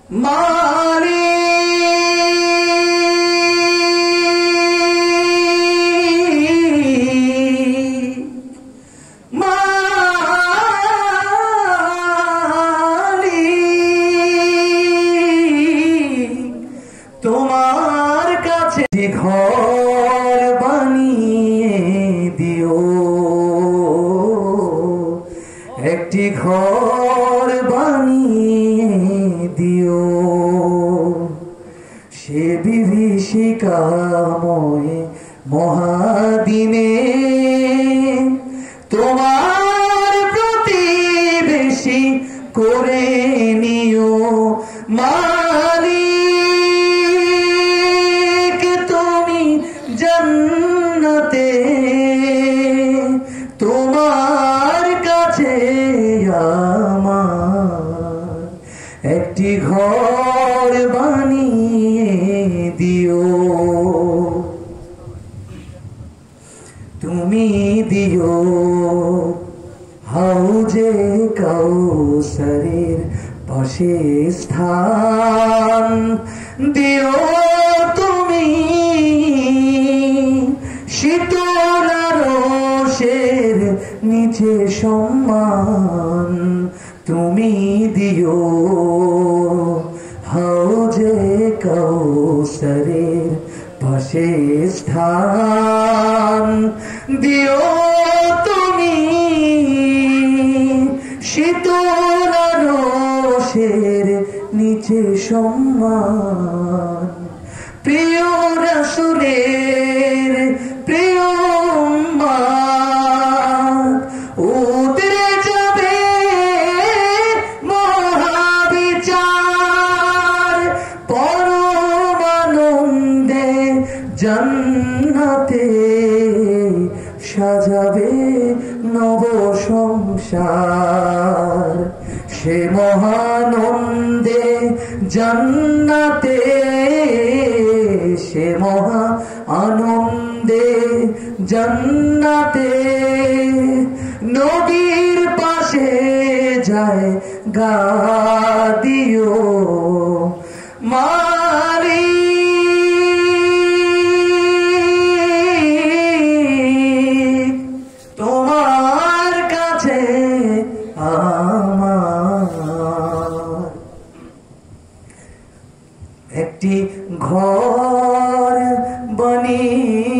তোমার কাছে ঘর বানিয়ে দিও, একটি ঘর বানিয়ে দিও। সে বিভীষিকাময় মহাদিনে তোমার প্রতিবেশী করে নিও মালিক। তুমি জান্নাতে তোমার কাছে আমার একটি ঘর বানিয়ে দিও। তুমি দিও হাউজে কাউসারের পাশে স্থান, দিও তুমি শীতল আরশের নিচে সম্মান। তুমি দিও হাউজে কাউসারের পাশে স্থান, দিও তুমি শীতল আরশের নিচে সম্মান। প্রিয় রাসূলের প্রিয় উম্মত উতরে যাবে মহাবিচার, পরম আনন্দে জান্নাতে সাজাবে নব সংসার। সে মহানন্দে জান্নাতে, সে মহা আনন্দে জান্নাতে নবীর পাশে যায় গা দিও মালিক। তোমার কাছে আমার একটি ঘর বানিয়ে